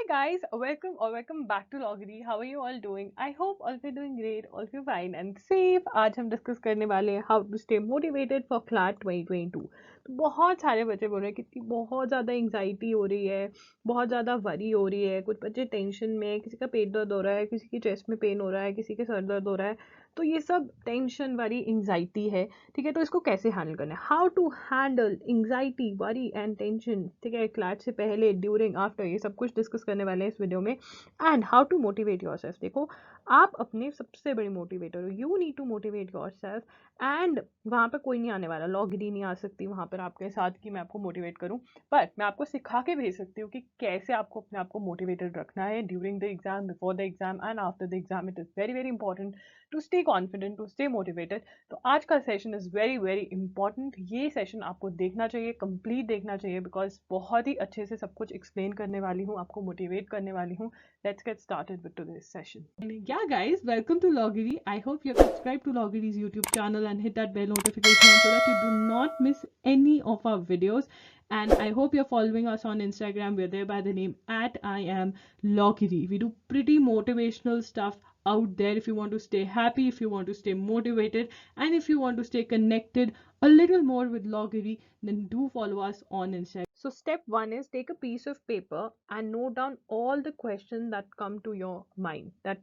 guys, welcome or welcome back to Loggery. How are you all doing? I hope all of you doing great, all of you fine and safe. आज हम discuss करने वाले हैं how to stay motivated for CLAT 2022. तो बहुत सारे बच्चे बोल रहे हैं कि बहुत ज़्यादा एंग्जाइटी हो रही है, बहुत ज़्यादा वरी हो रही है, कुछ बच्चे टेंशन में, किसी का पेट दर्द हो रहा है, किसी की चेस्ट में पेन हो रहा है, किसी के सर दर्द हो रहा है. तो ये सब टेंशन वरी एंग्जाइटी है. ठीक है, तो इसको कैसे हैंडल करना है, how to handle anxiety worry and tension. ठीक है, क्लैट से पहले ड्यूरिंग आफ्टर ये सब कुछ डिस्कस करने वाले हैं इस वीडियो में. And how to motivate yourself. देखो, आप अपने सबसे बड़ी मोटिवेटर हो. You need to motivate yourself. And वहाँ पर कोई नहीं आने वाला, लॉगरी नहीं आ सकती वहाँ पर आपके साथ कि मैं आपको मोटिवेट करूँ. पर मैं आपको सिखा के भेज सकती हूँ कि कैसे आपको अपने आप को मोटिवेटेड रखना है during the exam, before the exam and after the exam. It is very very important to stay confident, to stay motivated. तो आज का session is very very important. ये सेशन आपको देखना चाहिए, कंप्लीट देखना चाहिए, बिकॉज बहुत ही अच्छे से सब कुछ एक्सप्लेन करने वाली हूँ, आपको मोटिवेट करने वाली हूँ. Let's get started with today's session. Yeah, guys, welcome to Loggery. I hope you're subscribed to Loggery's YouTube channel and hit that bell notification so that you do not miss any of our videos. And I hope you're following us on Instagram. We're there by the name at I am Loggery. We do pretty motivational stuff out there if you want to stay happy, if you want to stay motivated, and if you want to stay connected a little more with Loggery, then do follow us on Instagram. So step one is take a piece of paper and note down all the questions that come to your mind, that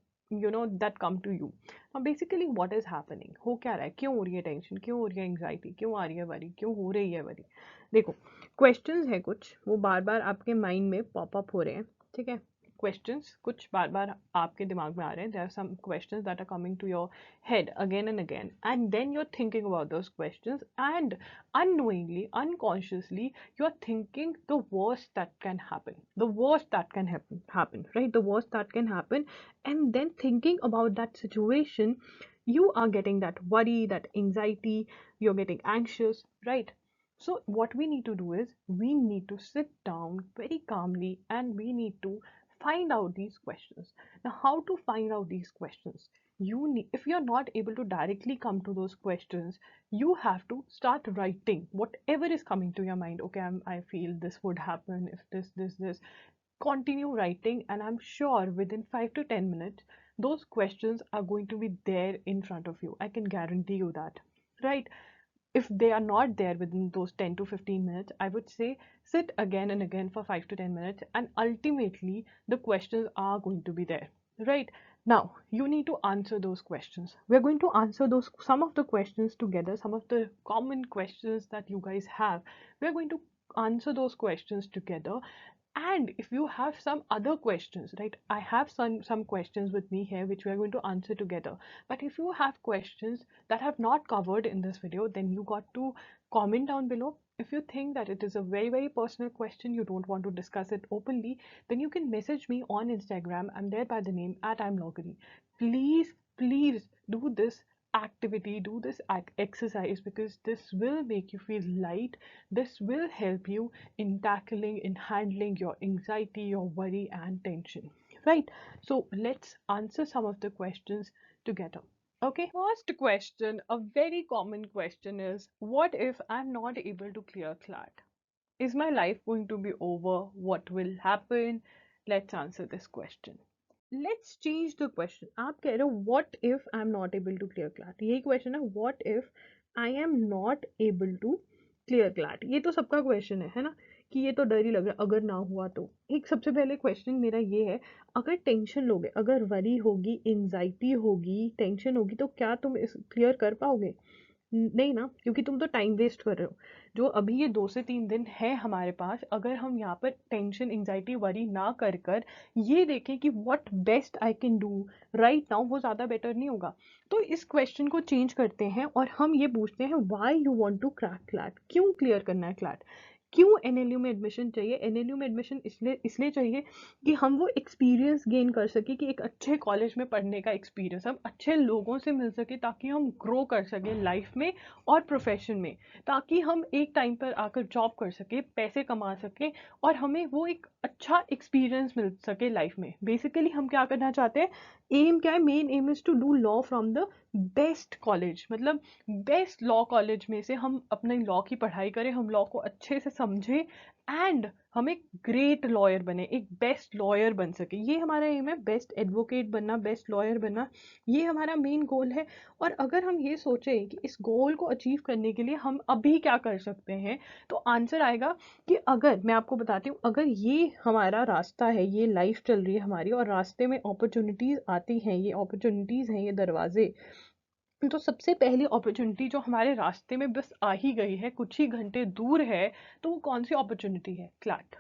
come to you. Now basically what is happening, हो क्या रहा है, क्यों हो रही है tension, क्यों हो रही है एंग्जाइटी, क्यों आ रही है वरी, क्यों हो रही है वरी. देखो, क्वेश्चंस है कुछ, वो बार बार आपके माइंड में पॉप अप हो रहे हैं. ठीक है, questions कुछ बार बार आपके दिमाग में आ रहे हैं. there are some questions that are coming to your head again and again, and then you're thinking about those questions, and unknowingly, unconsciously, you're thinking the worst that can happen, the worst that can happen, right, the worst that can happen. And then thinking about that situation, you are getting that worry, that anxiety, you're getting anxious, right? So what we need to do is we need to sit down very calmly and we need to find out these questions. Now, how to find out these questions? You need, if you're not able to directly come to those questions, you have to start writing whatever is coming to your mind. Okay, I feel this would happen if this. Continue writing, and I'm sure within 5 to 10 minutes, those questions are going to be there in front of you. I can guarantee you that, right? If they are not there within those 10 to 15 minutes, I would say sit again and again for 5 to 10 minutes, and ultimately the questions are going to be there, right? Now you need to answer those questions. We're going to answer those, some of the questions together, some of the common questions that you guys have. We're going to answer those questions together. And if you have some other questions, right, I have some questions with me here which we are going to answer together. But if you have questions that have not covered in this video, then you got to comment down below. If you think that it is a very very personal question, you don't want to discuss it openly, then you can message me on Instagram. I'm there by the name at I'm Loggery. Please do this activity, do this exercise, because this will make you feel light. This will help you in tackling, in handling your anxiety, your worry and tension, right? So let's answer some of the questions together. Okay, first question, a very common question is, what if I'm not able to clear CLAT? Is my life going to be over? What will happen? Let's answer this question. Let's change the question. आप कह रहे हो what if I'm not able to clear CLAT. यही question है, what if I am not able to clear CLAT. ये तो सबका question है ना, कि ये तो डर ही लग रहा है अगर ना हुआ तो. एक सबसे पहले क्वेश्चन मेरा ये है, अगर टेंशन लोगे, अगर वरी होगी, एंजाइटी होगी, टेंशन होगी, तो क्या तुम इस क्लियर कर पाओगे? नहीं ना, क्योंकि तुम तो टाइम वेस्ट कर रहे हो. जो अभी ये 2 से 3 दिन है हमारे पास, अगर हम यहाँ पर टेंशन एंजाइटी वरी ना कर कर ये देखें कि what best I can do right now, वो ज़्यादा बेटर नहीं होगा? तो इस क्वेश्चन को चेंज करते हैं और हम ये पूछते हैं, why you want to crack CLAT. क्यों क्लियर करना है क्लैट? क्यों एनएलयू में एडमिशन चाहिए? एनएलयू में एडमिशन इसलिए चाहिए कि हम वो एक्सपीरियंस गेन कर सके, कि एक अच्छे कॉलेज में पढ़ने का एक्सपीरियंस, हम अच्छे लोगों से मिल सके, ताकि हम ग्रो कर सके लाइफ में और प्रोफेशन में, ताकि हम एक टाइम पर आकर जॉब कर सके, पैसे कमा सके और हमें वो एक अच्छा एक्सपीरियंस मिल सके लाइफ में. बेसिकली हम क्या करना चाहते हैं, एम क्या है, main aim is to do law from the best college. मतलब बेस्ट लॉ कॉलेज में से हम अपने लॉ की पढ़ाई करें, हम लॉ को अच्छे से समझे एंड हम एक ग्रेट लॉयर बने, एक बेस्ट लॉयर बन सके। ये हमारा एम है, बेस्ट एडवोकेट बनना, बेस्ट लॉयर बनना, ये हमारा मेन गोल है। और अगर हम ये सोचें कि इस गोल को अचीव करने के लिए हम अभी क्या कर सकते हैं, तो आंसर आएगा कि अगर मैं आपको बताती हूँ, अगर ये हमारा रास्ता है, ये लाइफ चल रही है हमारी और रास्ते में अपॉर्चुनिटीज आती हैं, ये अपॉर्चुनिटीज हैं, ये दरवाजे, तो सबसे पहली अपॉर्चुनिटी जो हमारे रास्ते में बस आ ही गई है, कुछ ही घंटे दूर है, तो वो कौन सी अपॉर्चुनिटी है? क्लैट।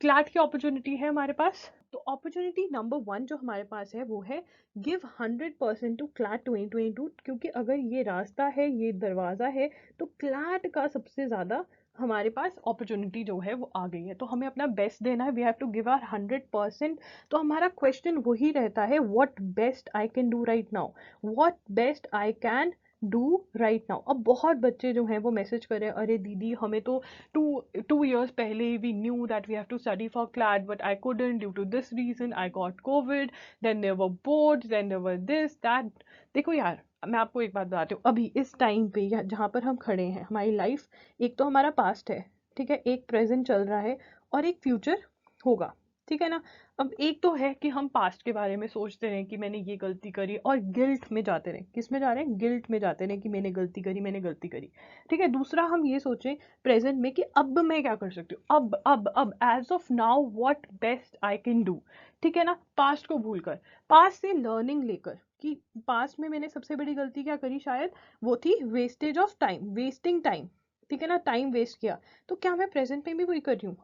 क्लैट की अपॉर्चुनिटी है हमारे पास। तो अपॉर्चुनिटी नंबर 1 जो हमारे पास है वो है गिव 100% टू क्लैट 2022, क्योंकि अगर ये रास्ता है, ये दरवाज़ा है, तो क्लैट का सबसे ज़्यादा हमारे पास अपॉर्चुनिटी जो है वो आ गई है। तो हमें अपना बेस्ट देना है, we have to give our 100%। तो हमारा क्वेश्चन वही रहता है, what best I can do right now, what best I can do right now. अब बहुत बच्चे जो हैं वो मैसेज कर रहे हैं, अरे दीदी हमें तो two years पहले we knew that we have to study for CLAT, but I couldn't due to this reason. I got COVID, then there were boards, then there were this that। देखो यार, मैं आपको एक बात बताती हूँ, अभी इस टाइम पे या जहाँ पर हम खड़े हैं, हमारी लाइफ, एक तो हमारा पास्ट है, ठीक है, एक प्रेजेंट चल रहा है और एक फ्यूचर होगा, ठीक है ना। अब एक तो है कि हम पास्ट के बारे में सोचते रहें कि मैंने ये गलती करी और गिल्ट में जाते रहें, किस में जा रहे हैं? गिल्ट में जाते रहें कि मैंने गलती करी, मैंने गलती करी, ठीक है। दूसरा हम ये सोचें प्रेजेंट में कि अब मैं क्या कर सकती हूँ, अब as of now what best I can do, ठीक है ना। पास्ट को भूलकर, पास्ट से लर्निंग लेकर कि पास्ट में मैंने सबसे बड़ी गलती क्या करी, शायद वो थी wastage of time, wasting time, ठीक है ना, टाइम वेस्ट किया। तो क्या मैं प्रेजेंट में भी वही कर रही हूँ?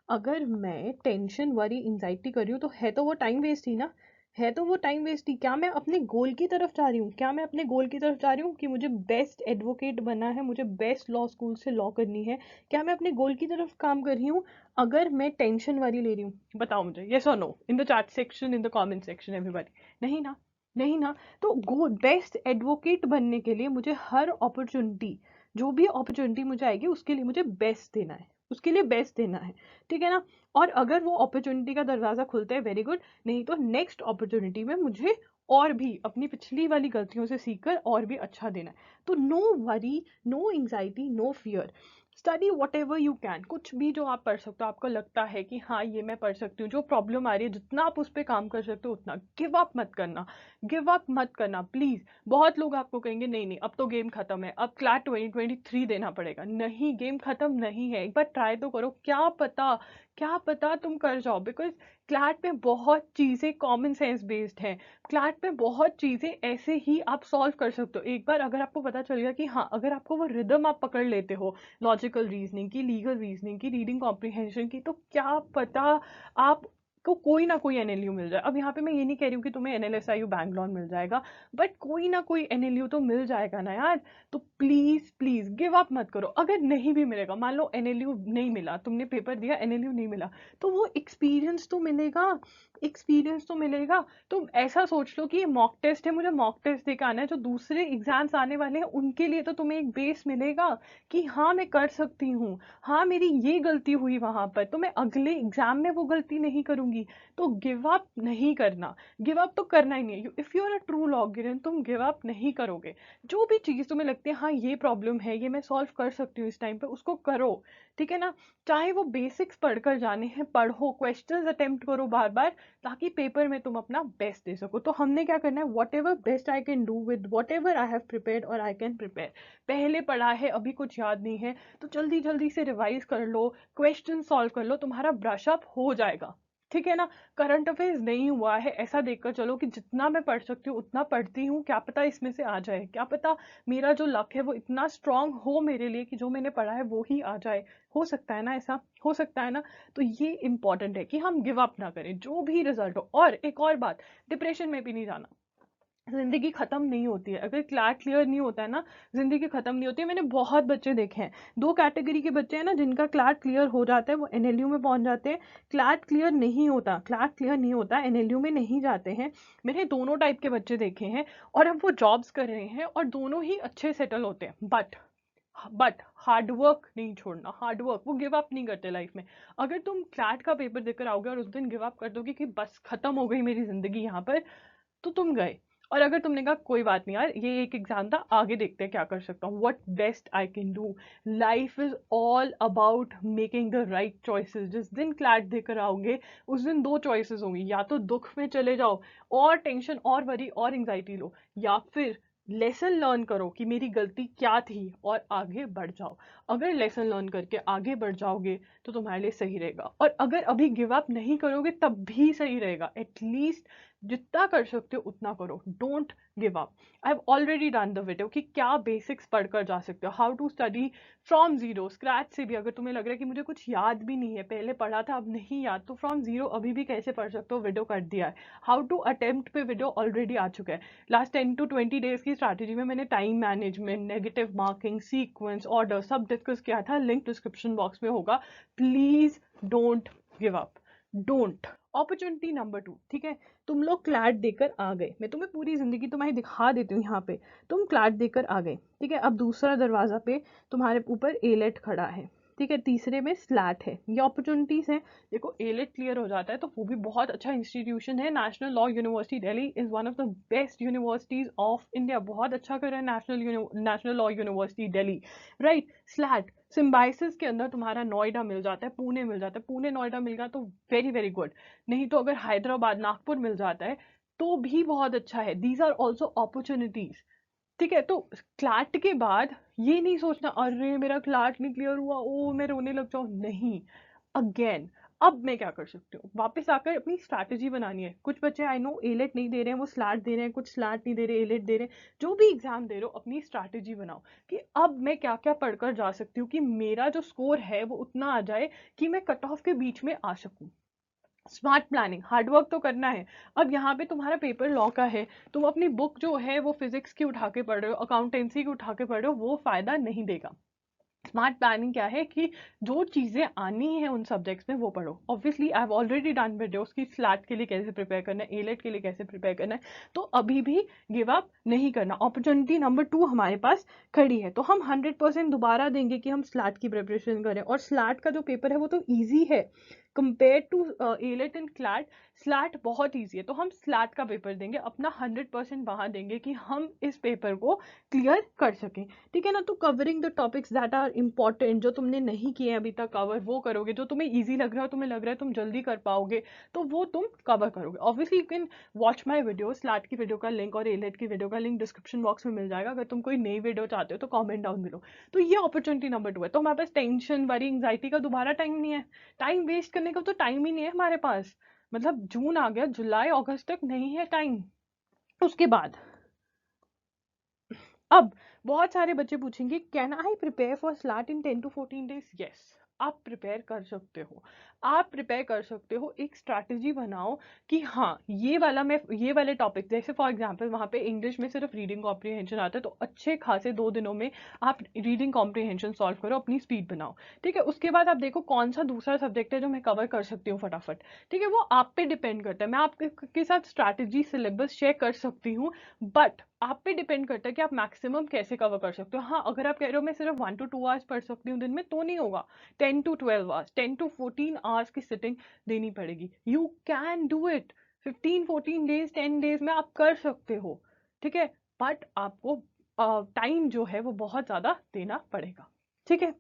अगर मैं टेंशन, वरी, एंजाइटी कर रही हूँ, तो है तो वो टाइम वेस्ट ही ना, है तो वो टाइम वेस्ट ही। क्या मैं अपने गोल की तरफ जा रही हूँ? क्या मैं अपने गोल की तरफ जा रही हूँ कि मुझे बेस्ट एडवोकेट बनना है, मुझे बेस्ट लॉ स्कूल से लॉ करनी है? क्या मैं अपने गोल की तरफ काम कर रही हूँ? अगर मैं टेंशन वाली ले रही हूँ, बताओ मुझे, यस और no, in the chat section, in the comment section, everybody. नहीं ना, नहीं ना। तो गोल बेस्ट एडवोकेट बनने के लिए मुझे हर अपॉर्चुनिटी, जो भी अपॉर्चुनिटी मुझे आएगी उसके लिए मुझे बेस्ट देना है, उसके लिए बेस्ट देना है, ठीक है ना। और अगर वो अपॉर्चुनिटी का दरवाजा खुलता है, वेरी गुड, नहीं तो नेक्स्ट अपॉर्चुनिटी में मुझे और भी अपनी पिछली वाली गलतियों से सीखकर और भी अच्छा देना है। तो no worry, no anxiety, no fear, study whatever you can. कुछ भी जो आप पढ़ सकते हो, आपको लगता है कि हाँ ये मैं पढ़ सकती हूँ, जो प्रॉब्लम आ रही है जितना आप उस पर काम कर सकते हो उतना, गिव अप मत करना, गिव अप मत करना प्लीज। बहुत लोग आपको कहेंगे नहीं नहीं अब तो गेम खत्म है, अब क्लैट 2023 देना पड़ेगा। नहीं, गेम खत्म नहीं है, एक बार ट्राई तो करो, क्या पता, क्या पता तुम कर जाओ। बिकॉज क्लैट में बहुत चीजें कॉमन सेंस बेस्ड हैं, क्लैट में बहुत चीजें ऐसे ही आप सॉल्व कर सकते हो। एक बार अगर आपको पता चल गया कि हाँ, अगर आपको वो रिदम आप पकड़ लेते हो, लॉजिकल रीजनिंग की, लीगल रीजनिंग की, रीडिंग कॉम्प्रिहेंशन की, तो क्या पता आप को कोई ना कोई एनएलयू मिल जाए। अब यहाँ पे मैं ये नहीं कह रही हूँ कि तुम्हें एनएलएसआईयू बैंगलोर मिल जाएगा, बट कोई ना कोई एनएलयू तो मिल जाएगा ना यार। तो प्लीज प्लीज गिव अप मत करो। अगर नहीं भी मिलेगा, मान लो एनएलयू नहीं मिला, तुमने पेपर दिया एनएलयू नहीं मिला, तो वो एक्सपीरियंस तो मिलेगा, एक्सपीरियंस तो मिलेगा। तुम ऐसा सोच लो कि ये मॉक टेस्ट है, मुझे मॉक टेस्ट देकर आना है, जो दूसरे एग्जाम्स आने वाले हैं उनके लिए तो तुम्हें एक बेस मिलेगा कि हाँ मैं कर सकती हूँ, हाँ मेरी ये गलती हुई वहां पर, तो मैं अगले एग्जाम में वो गलती नहीं करूंगी। तो गिव अप नहीं करना, गिव अप तो करना ही नहीं है। If you are a true Logian, तुम गिव अप नहीं करोगे। जो भी चीज तुम्हें लगती है हाँ ये प्रॉब्लम है, ये मैं सॉल्व कर सकती हूँ इस टाइम पे, उसको करो, ठीक है ना। चाहे वो बेसिक्स पढ़कर जाने हैं, पढ़ो, क्वेश्चंस अटेम्प्ट करो बार बार, ताकि पेपर में तुम अपना बेस्ट दे सको। तो हमने क्या करना है, what ever best I can do with what ever I have prepared और आई कैन प्रिपेयर। पहले पढ़ा है, अभी कुछ याद नहीं है, तो जल्दी जल्दी से रिवाइज कर लो, क्वेश्चन सॉल्व कर लो, तुम्हारा ब्रश अप हो जाएगा, ठीक है ना। करंट अफेयर्स नहीं हुआ है ऐसा देखकर चलो कि जितना मैं पढ़ सकती हूँ उतना पढ़ती हूँ, क्या पता इसमें से आ जाए, क्या पता मेरा जो लक है वो इतना स्ट्रांग हो मेरे लिए कि जो मैंने पढ़ा है वो ही आ जाए। हो सकता है ना ऐसा, हो सकता है ना। तो ये इंपॉर्टेंट है कि हम गिव अप ना करें, जो भी रिजल्ट हो। और एक और बात, डिप्रेशन में भी नहीं जाना, जिंदगी खत्म नहीं होती है। अगर क्लैट क्लियर नहीं होता है ना, जिंदगी खत्म नहीं होती है। मैंने बहुत बच्चे देखे हैं, दो कैटेगरी के बच्चे हैं ना, जिनका क्लैट क्लियर हो जाता है वो एनएलयू में पहुंच जाते हैं, क्लैट क्लियर नहीं होता, क्लैट क्लियर नहीं होता एनएलयू में नहीं जाते हैं। मैंने दोनों टाइप के बच्चे देखे हैं और अब वो जॉब्स कर रहे हैं और दोनों ही अच्छे सेटल होते हैं। बट हार्ड वर्क नहीं छोड़ना, हार्ड वर्क, वो गिव अप नहीं करते लाइफ में। अगर तुम क्लैट का पेपर देकर आओगे और उस दिन गिव अप कर दोगे कि बस खत्म हो गई मेरी जिंदगी यहाँ पर, तो तुम गए। और अगर तुमने कहा कोई बात नहीं यार, ये एक एग्जाम था, आगे देखते हैं क्या कर सकता हूँ, what best I can do. Life is all about making the right choices. जिस दिन क्लैट देकर आओगे उस दिन दो चॉइसेस होंगी, या तो दुख में चले जाओ और टेंशन और वरी और एंग्जाइटी लो, या फिर लेसन लर्न करो कि मेरी गलती क्या थी और आगे बढ़ जाओ। अगर लेसन लर्न करके आगे बढ़ जाओगे तो तुम्हारे लिए सही रहेगा, और अगर अभी गिव अप नहीं करोगे तब भी सही रहेगा। एटलीस्ट जितना कर सकते हो उतना करो, don't give up. I have already done the video कि क्या बेसिक्स पढ़कर जा सकते हो, how to study from zero, scratch से भी। अगर तुम्हें लग रहा है कि मुझे कुछ याद भी नहीं है, पहले पढ़ा था अब नहीं याद, तो फ्रॉम जीरो अभी भी कैसे पढ़ सकते हो, वीडियो कर दिया है। हाउ टू अटेम्प्ट पे वीडियो ऑलरेडी आ चुका है। लास्ट 10 to 20 डेज की स्ट्रैटेजी में मैंने time management, negative marking, sequence, order सब डिस्कस किया था, लिंक डिस्क्रिप्शन बॉक्स में होगा। Please don't give up, don't. Opportunity number 2, ठीक है, तुम लोग क्लैट देकर आ गए, मैं तुम्हें पूरी जिंदगी तुम्हारी दिखा देती हूँ यहाँ पे। तुम क्लैट देकर आ गए, ठीक है, अब दूसरा दरवाजा पे तुम्हारे ऊपर एलेट खड़ा है, ठीक है, तीसरे में स्लैट है, ये अपॉर्चुनिटीज हैं। देखो एलेट क्लियर हो जाता है तो वो भी बहुत अच्छा इंस्टीट्यूशन है, national law university Delhi is one of the best universities of India, बहुत अच्छा कर रहा है national law university Delhi, right. Slate Symbiosis के अंदर तुम्हारा नोएडा मिल जाता है, पुणे मिल जाता है, पुणे नोएडा मिल गया तो वेरी वेरी गुड। नहीं तो अगर हैदराबाद नागपुर मिल जाता है तो भी बहुत अच्छा है। दीज आर ऑल्सो अपॉर्चुनिटीज, ठीक है। तो क्लैट के बाद ये नहीं सोचना अरे मेरा क्लैट नहीं क्लियर हुआ, ओ मैं रोने लग जाऊं, नहीं। अगेन अब मैं क्या कर सकती हूँ, वापस आकर अपनी स्ट्रैटेजी बनानी है। कुछ बच्चे आई नो एलेट नहीं दे रहे हैं, वो स्लैट दे रहे हैं, कुछ स्लैट नहीं दे रहे, एलेट दे रहे हैं, जो भी एग्जाम दे रहे हो अपनी स्ट्रैटेजी बनाओ कि अब मैं क्या क्या पढ़कर जा सकती हूँ कि मेरा जो स्कोर है वो उतना आ जाए कि मैं कट ऑफ के बीच में आ सकूं। स्मार्ट प्लानिंग, हार्डवर्क तो करना है। अब यहाँ पे तुम्हारा पेपर लॉ का है, तुम अपनी बुक जो है वो फिजिक्स की उठा के पढ़ रहे हो, अकाउंटेंसी की उठा के पढ़ रहे हो, वो फायदा नहीं देगा। स्मार्ट प्लानिंग क्या है कि जो चीजें आनी है उन सब्जेक्ट्स में वो पढ़ो। Obviously I have already done videos की स्लैट के लिए कैसे प्रिपेयर करना है, एलेट के लिए कैसे प्रिपेयर करना है, तो अभी भी गिव अप नहीं करना। अपॉर्चुनिटी नंबर 2 हमारे पास खड़ी है, तो हम 100% दोबारा देंगे कि हम स्लैट की प्रिपरेशन करें। और स्लैट का जो पेपर है वो तो ईजी है compare to AILET and CLAT. SLAT बहुत ईजी है, तो हम स्लैट का पेपर देंगे, अपना 100% वहां देंगे कि हम इस पेपर को क्लियर कर सकें, ठीक है ना। तो covering the topics that are important, जो तुमने नहीं किए अभी तक कवर, वो करोगे। जो तुम्हें इजी लग रहा है, तुम्हें लग रहा है तुम जल्दी कर पाओगे, तो वो तुम कवर करोगे। Obviously you can watch my video, slate की वीडियो का लिंक और एलेट की वीडियो का लिंक डिस्क्रिप्शन बॉक्स में मिल जाएगा। अगर तुम कोई नई वीडियो चाहते हो तो कॉमेंट डाउन मिलो। तो ये अपॉर्चुनिटी नंबर 2 है। तो हमारे पास टेंशन, वरी, एंग्जाइटी का दोबारा टाइम नहीं है, टाइम वेस्ट करने का तो टाइम ही नहीं है हमारे पास। मतलब जून आ गया, जुलाई अगस्त तक नहीं है टाइम। उसके बाद अब बहुत सारे बच्चे पूछेंगे can I prepare for slate in 10 to 14 days. Yes, आप प्रिपेयर कर सकते हो, आप प्रिपेयर कर सकते हो। एक स्ट्रैटेजी बनाओ कि हाँ ये वाला मैं, ये वाले टॉपिक, जैसे फॉर एग्जांपल वहाँ पे इंग्लिश में सिर्फ रीडिंग कॉम्प्रीहेंशन आता है, तो अच्छे खासे 2 दिनों में आप रीडिंग कॉम्प्रीहेंशन सॉल्व करो, अपनी स्पीड बनाओ, ठीक है। उसके बाद आप देखो कौन सा दूसरा सब्जेक्ट है जो मैं कवर कर सकती हूँ फटाफट, ठीक है। वो आप पे डिपेंड करता है, मैं आपके साथ स्ट्रैटेजी सिलेबस शेयर कर सकती हूँ, बट आप पे डिपेंड करता है कि आप मैक्सिमम कैसे कवर कर सकते हो। हाँ अगर आप कह रहे हो मैं सिर्फ 1 to 2 आवर्स पढ़ सकती हूँ दिन में, तो नहीं होगा। 10 to 12 आवर्स, 10 to 14 आवर्स की सिटिंग देनी पड़ेगी। You can do it, 15 14 days 10 days में आप कर सकते हो, ठीक है। बट आपको टाइम जो है वो बहुत ज्यादा देना पड़ेगा, ठीक है।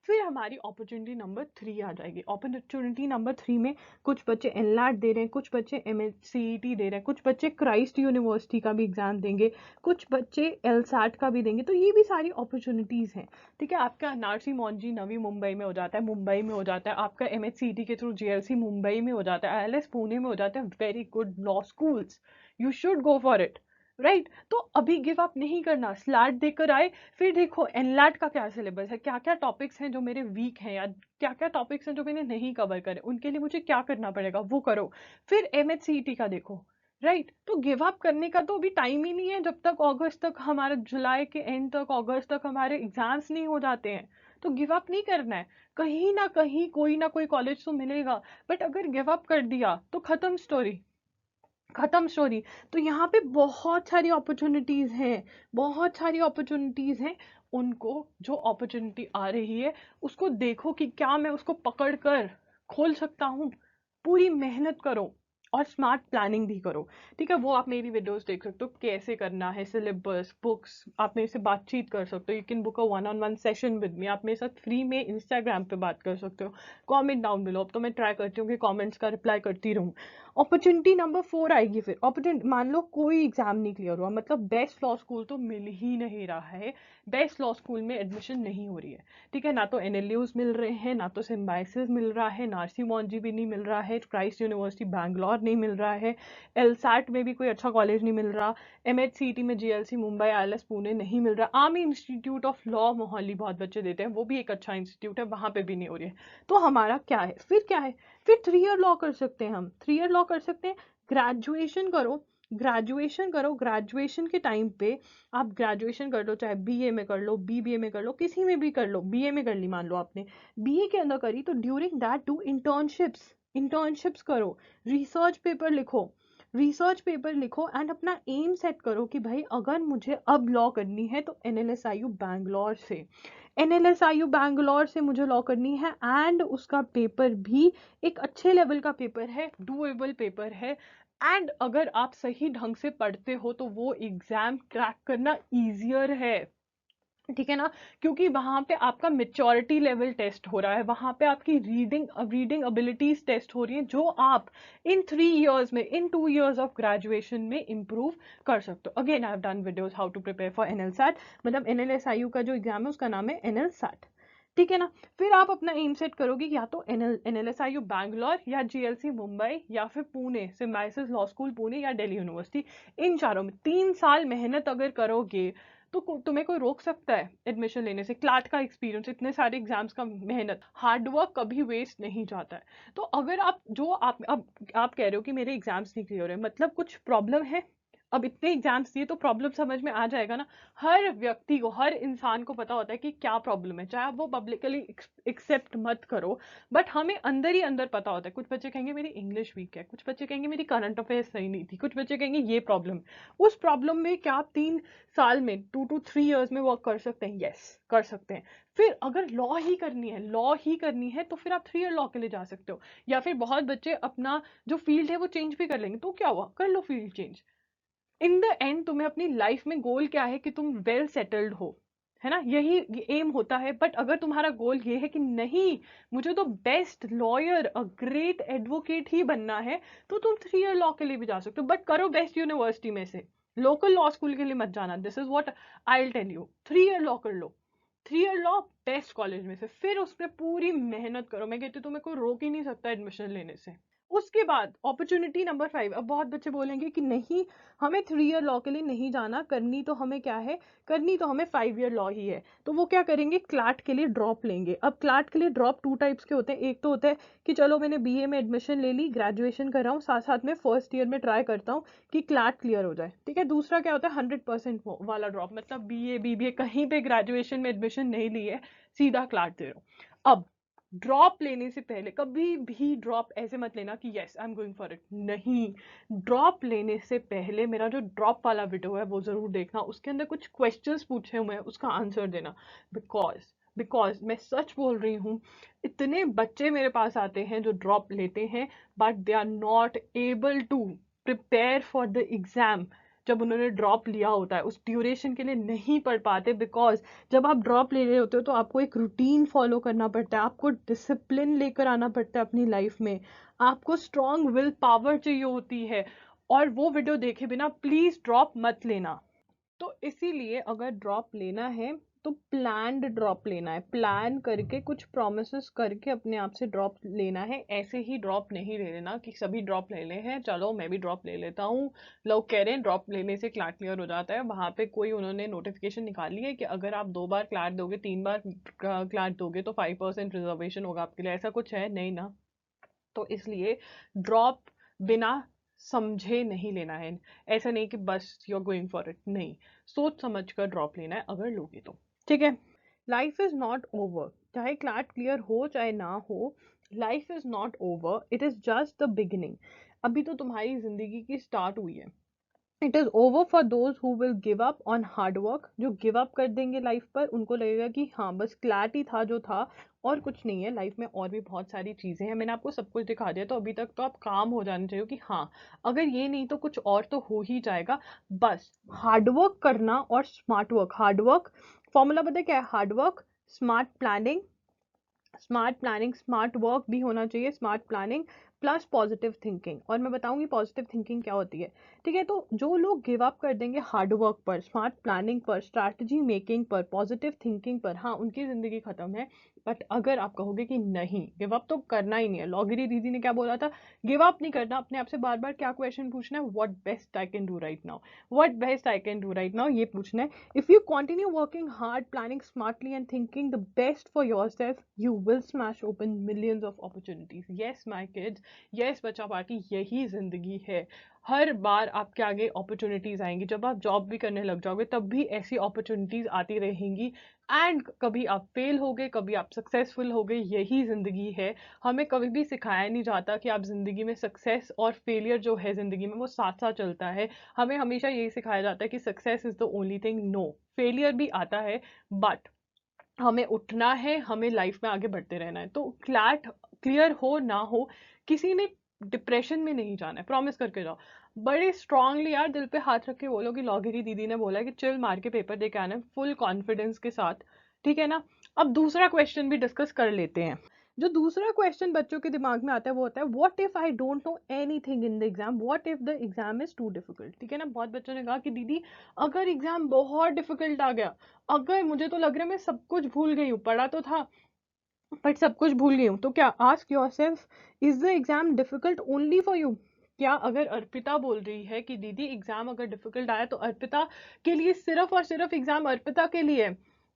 फिर हमारी अपॉर्चुनिटी नंबर 3 आ जाएगी। अपॉर्चुनिटी नंबर 3 में कुछ बच्चे एनलैट दे रहे हैं, कुछ बच्चे एमएचसीईटी दे रहे हैं, कुछ बच्चे क्राइस्ट यूनिवर्सिटी का भी एग्जाम देंगे, कुछ बच्चे एलसैट का भी देंगे। तो ये भी सारी अपॉर्चुनिटीज हैं, ठीक है। आपका नारसी मॉन्जी नवी मुंबई में हो जाता है, मुंबई में हो जाता है, आपका एमएचसीईटी के थ्रू जेएलसी मुंबई में हो जाता है, आईएलएस पुणे में हो जाता है। Very good law schools, you should go for it, right. तो अभी गिव अप नहीं करना, स्लैट देकर आए, फिर देखो एनलैट का क्या सिलेबस है, क्या क्या टॉपिक्स हैं जो मेरे वीक हैं, या क्या क्या टॉपिक्स हैं जो मैंने नहीं कवर करे, उनके लिए मुझे क्या करना पड़ेगा वो करो। फिर एमएचसीईटी का देखो, राइट। तो गिव अप करने का तो अभी टाइम ही नहीं है, जब तक अगस्त तक हमारा, जुलाई के एंड तक, अगस्त तक हमारे एग्जाम्स नहीं हो जाते हैं। तो गिव अप नहीं करना है, कहीं ना कहीं कोई ना कोई कॉलेज तो मिलेगा, बट अगर गिव अप कर दिया तो खत्म स्टोरी, खत्म स्टोरी। तो यहाँ पे बहुत सारी अपॉर्चुनिटीज हैं, बहुत सारी अपॉर्चुनिटीज हैं। उनको, जो अपॉर्चुनिटी आ रही है उसको देखो कि क्या मैं उसको पकड़ कर खोल सकता हूँ, पूरी मेहनत करो। और स्मार्ट प्लानिंग भी करो, ठीक है। वो आप मेरी वीडियोस देख सकते हो कैसे करना है, सिलेबस, बुक्स, आप मेरे से बातचीत कर सकते हो, you can book a one on one session with me, आप मेरे साथ फ्री में इंस्टाग्राम पे बात कर सकते हो। कमेंट डाउन बिलो, अब तो मैं ट्राई करती हूँ कि कमेंट्स का रिप्लाई करती रहूँ। अपॉर्चुनिटी नंबर 4 आएगी फिर, अपॉर्चुनिटी, मान लो कोई एग्जाम नहीं क्लियर हुआ, मतलब बेस्ट लॉ स्कूल तो मिल ही नहीं रहा है, बेस्ट लॉ स्कूल में एडमिशन नहीं हो रही है, ठीक है। ना तो एनएलयूज मिल रहे हैं, ना तो सिम्बाइसिस मिल रहा है, नार्सी मॉन्जी भी नहीं मिल रहा है, क्राइस्ट यूनिवर्सिटी बैंगलोर नहीं मिल रहा है, एलसैट में भी कोई अच्छा कॉलेज नहीं मिल रहा, एमएचसीटी में जीएलसी मुंबई, आईएलएस पुणे नहीं मिल रहा, army institute of law Mohali बहुत बच्चे देते हैं, वो भी एक अच्छा इंस्टीट्यूट है, वहां पे भी नहीं हो रही है। तो हमारा क्या है फिर, क्या है फिर, 3 ईयर लॉ कर सकते हैं हम, 3 ईयर लॉ कर सकते हैं। ग्रेजुएशन करो, ग्रेजुएशन करो, ग्रेजुएशन के टाइम पे आप ग्रेजुएशन कर लो, चाहे बीए में कर लो, बीबीए में कर लो, किसी में भी कर लो, बीए में कर ली मान लो आपने, बीए के अंदर करी तो during that do internships, internships करो, रिसर्च पेपर लिखो, रिसर्च पेपर लिखो एंड अपना एम सेट करो कि भाई अगर मुझे अब लॉ करनी है तो एनएलएसआईयू बैंगलोर से, एनएलएसआईयू बैंगलोर से मुझे लॉ करनी है, एंड उसका पेपर भी एक अच्छे लेवल का पेपर है, डूएबल पेपर है, एंड अगर आप सही ढंग से पढ़ते हो तो वो एग्जाम क्रैक करना इजियर है, ठीक है ना। क्योंकि वहां पे आपका मेच्योरिटी लेवल टेस्ट हो रहा है, वहां पे आपकी रीडिंग एबिलिटीज टेस्ट हो रही है, जो आप इन 3 इयर्स में, इन 2 इयर्स ऑफ ग्रेजुएशन में इंप्रूव कर सकते हो। Again I have done videos how to prepare for NLSAT, मतलब एनएलएसआईयू का जो एग्जाम है उसका नाम है एनएलसैट, ठीक है ना। फिर आप अपना एम सेट करोगे या तो एनएलएसआईयू बैंगलोर या जीएलसी मुंबई या फिर Pune symbiosis law school Pune या दिल्ली यूनिवर्सिटी, इन चारों में 3 साल मेहनत अगर करोगे तो तुम्हें कोई रोक सकता है एडमिशन लेने से। क्लाट का एक्सपीरियंस, इतने सारे एग्जाम्स का मेहनत, हार्डवर्क कभी वेस्ट नहीं जाता है। तो अगर आप जो अब आप कह रहे हो कि मेरे एग्जाम्स नहीं क्लियर है, मतलब कुछ प्रॉब्लम है, अब इतने एग्जाम्स दिए तो प्रॉब्लम समझ में आ जाएगा ना। हर व्यक्ति को, हर इंसान को पता होता है कि क्या प्रॉब्लम है, चाहे आप वो पब्लिकली एक्सेप्ट मत करो, बट हमें अंदर ही अंदर पता होता है। कुछ बच्चे कहेंगे मेरी इंग्लिश वीक है, कुछ बच्चे कहेंगे मेरी करंट अफेयर्स सही नहीं थी, कुछ बच्चे कहेंगे ये प्रॉब्लम। उस प्रॉब्लम में क्या आप 3 साल में, 2 to 3 years में वर्क कर सकते हैं? यस, कर सकते हैं। फिर अगर लॉ ही करनी है, लॉ ही करनी है, तो फिर आप 3 ईयर लॉ के लिए जा सकते हो। या फिर बहुत बच्चे अपना जो फील्ड है वो चेंज भी कर लेंगे, तो क्या हुआ, कर लो field change. In the end तुम्हें अपनी लाइफ में गोल क्या है कि तुम वेल सेटल्ड हो, है ना, यही एम होता है। बट अगर तुम्हारा गोल ये है कि नहीं, मुझे तो best lawyer, a great advocate ही बनना है, तो तुम 3 ईयर लॉ के लिए भी जा सकते हो, बट करो बेस्ट यूनिवर्सिटी में से, लोकल लॉ स्कूल के लिए मत जाना। This is what I will tell you, 3 year law कर लो, 3 ईयर लॉ बेस्ट कॉलेज में से, फिर उसमें पूरी मेहनत करो। मैं कहती हूँ तुम्हें कोई रोक ही नहीं सकता एडमिशन लेने से। उसके बाद अपॉर्चुनिटी नंबर 5, अब बहुत बच्चे बोलेंगे कि नहीं, हमें 3 ईयर लॉ के लिए नहीं जाना, करनी तो हमें क्या है, करनी तो हमें 5 ईयर लॉ ही है। तो वो क्या करेंगे, क्लाट के लिए ड्रॉप लेंगे। अब क्लाट के लिए ड्रॉप 2 टाइप्स के होते हैं। एक तो होता है कि चलो मैंने बीए में एडमिशन ले ली, ग्रेजुएशन कर रहा हूँ, साथ साथ में फर्स्ट ईयर में ट्राई करता हूँ कि क्लाट क्लियर हो जाए, ठीक है। दूसरा क्या होता है, 100% वाला ड्रॉप, मतलब बीए बीबीए कहीं पे ग्रेजुएशन में एडमिशन नहीं ली है, सीधा क्लाट दे रहा हूँ। अब ड्रॉप लेने से पहले कभी भी ड्रॉप ऐसे मत लेना कि yes I am going for it, नहीं। ड्रॉप लेने से पहले मेरा जो ड्रॉप वाला वीडियो है वो जरूर देखना, उसके अंदर कुछ क्वेश्चंस पूछे हुए हैं, उसका आंसर देना। बिकॉज बिकॉज मैं सच बोल रही हूँ, इतने बच्चे मेरे पास आते हैं जो ड्रॉप लेते हैं, but they are not able to prepare for the exam. जब उन्होंने ड्रॉप लिया होता है उस ड्यूरेशन के लिए नहीं पढ़ पाते, बिकॉज जब आप ड्रॉप ले रहे होते हो तो आपको एक रूटीन फॉलो करना पड़ता है, आपको डिसिप्लिन लेकर आना पड़ता है अपनी लाइफ में, आपको स्ट्रॉन्ग विल पावर चाहिए होती है, और वो वीडियो देखे बिना प्लीज ड्रॉप मत लेना। तो इसीलिए अगर ड्रॉप लेना है तो प्लान्ड ड्रॉप लेना है, प्लान करके कुछ प्रोमिस करके अपने आप से ड्रॉप लेना है। ऐसे ही ड्रॉप नहीं ले लेना कि सभी ड्रॉप ले ले हैं, चलो मैं भी ड्रॉप ले लेता हूँ। लोग कह रहे हैं ड्रॉप लेने से क्लाट क्लियर हो जाता है, वहां पे कोई उन्होंने नोटिफिकेशन निकाली है कि अगर आप 2 बार क्लाट दोगे, 3 बार क्लाट दोगे तो 5% रिजर्वेशन होगा आपके लिए, ऐसा कुछ है नहीं ना। तो इसलिए ड्रॉप बिना समझे नहीं लेना है। ऐसा नहीं कि बस you are going for it, नहीं, सोच समझ कर ड्रॉप लेना है अगर लोगे तो, ठीक है। लाइफ इज नॉट ओवर, चाहे क्लाट क्लियर हो चाहे ना हो, life is not over, it is just the beginning. अभी तो तुम्हारी जिंदगी की स्टार्ट हुई है, it is over for those who will give up on hard work. जो गिव अप कर देंगे लाइफ पर, उनको लगेगा कि हाँ बस क्लैट ही था जो था और कुछ नहीं है लाइफ में, और भी बहुत सारी चीजें हैं, मैंने आपको सब कुछ दिखा दिया, तो अभी तक तो आप काम हो जाने चाहिए कि हाँ अगर ये नहीं तो कुछ और तो हो ही जाएगा। बस हार्डवर्क करना और स्मार्ट वर्क। हार्डवर्क फॉर्मूला पता है क्या है? Hard work, smart planning, smart work भी होना चाहिए, smart planning plus positive thinking. और मैं बताऊंगी पॉजिटिव थिंकिंग क्या होती है। ठीक है, तो जो लोग गिव अप कर देंगे हार्ड वर्क पर, स्मार्ट प्लानिंग पर, स्ट्रैटेजी मेकिंग पर, पॉजिटिव थिंकिंग पर, हाँ उनकी जिंदगी खत्म है। बट अगर आप कहोगे कि नहीं गिव अप तो करना ही नहीं है, लॉगरी दीदी ने क्या बोला था, गिव अप नहीं करना, अपने आप से बार बार क्या क्वेश्चन पूछना है, what best I can do right now, what best I can do right now, ये पूछना है। If you continue working hard, planning smartly, and thinking the best for yourself, you will smash open millions of opportunities. Yes, my kids. Yes, बच्चा party, यही जिंदगी है। हर बार आपके आगे opportunities आएंगी, जब आप जॉब भी करने लग जाओगे तब भी ऐसी अपॉर्चुनिटीज आती रहेंगी। एंड कभी आप फेल हो गए, कभी आप सक्सेसफुल हो गए, यही जिंदगी है। हमें कभी भी सिखाया नहीं जाता कि आप जिंदगी में सक्सेस और फेलियर जो है जिंदगी में वो साथ साथ चलता है। हमें हमेशा यही सिखाया जाता है कि success is the only thing. No, failure भी आता है, बट हमें उठना है, हमें लाइफ में आगे बढ़ते रहना है। तो क्लैट क्लियर हो ना हो, किसी ने डिप्रेशन में नहीं जाना है, प्रॉमिस करके जाओ। बड़े स्ट्रांगली यार दिल पे हाथ रख के बोलो कि लॉगरी दीदी ने बोला है कि चिल मार के पेपर दे के आना है फुल कॉन्फिडेंस के साथ। ठीक है ना? अब दूसरा क्वेश्चन भी डिस्कस कर लेते हैं। जो दूसरा क्वेश्चन बच्चों के दिमाग में आता है वो होता है, what if I don't know anything in the exam, what if the exam is too difficult. ठीक है ना? बहुत बच्चों ने कहा कि दीदी अगर एग्जाम बहुत डिफिकल्ट आ गया, अगर मुझे तो लग रहा है मैं सब कुछ भूल गई हूँ, पढ़ा तो था बट सब कुछ भूल गई हूँ, तो क्या, ask yourself, is the exam difficult only for you? क्या अगर अर्पिता बोल रही है कि दीदी एग्जाम अगर डिफिकल्ट आया तो अर्पिता के लिए सिर्फ और सिर्फ एग्जाम अर्पिता के लिए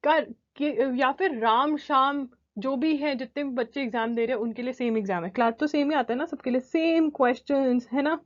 कर कि, या फिर राम शाम जो भी है जितने भी बच्चे एग्जाम दे रहे हैं उनके लिए सेम एग्जाम है? क्लास तो सेम ही आता है ना सबके लिए, सेम क्वेश्चंस है ना?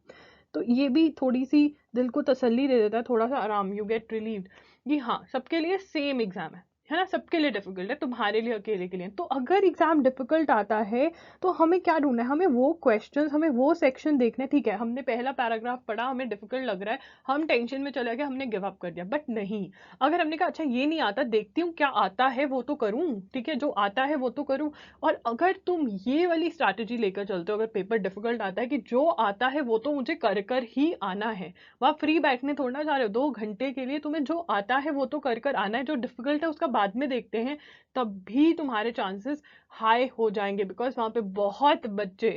तो ये भी थोड़ी सी दिल को तसल्ली दे देता है, थोड़ा सा आराम, यू गेट रिलीव्ड कि हाँ सबके लिए सेम एग्जाम है ना? सबके लिए डिफिकल्ट है, तुम्हारे लिए अकेले के लिए। तो अगर एग्जाम डिफिकल्ट आता है तो हमें क्या ढूंढना है? हमें वो क्वेश्चंस, हमें वो सेक्शन देखना है। ठीक है, हमने पहला पैराग्राफ पढ़ा, हमें डिफिकल्ट लग रहा है, हम टेंशन में चले गए, हमने गिव अप कर दिया। बट नहीं, अगर हमने कहा अच्छा ये नहीं आता, देखती हूँ क्या आता है वो तो करूँ, ठीक है जो आता है वो तो करूँ। और अगर तुम ये वाली स्ट्रैटेजी लेकर चलते हो, अगर पेपर डिफिकल्ट आता है कि जो आता है वो तो मुझे कर कर ही आना है, वहां फ्री बैठने थोड़ा जा रहे हो 2 घंटे के लिए, तुम्हें जो आता है वो तो कर कर आना है, जो डिफिकल्ट है उसका बाद में देखते हैं, तब भी तुम्हारे चांसेस हाई हो जाएंगे। बिकॉज वहां पे बहुत बच्चे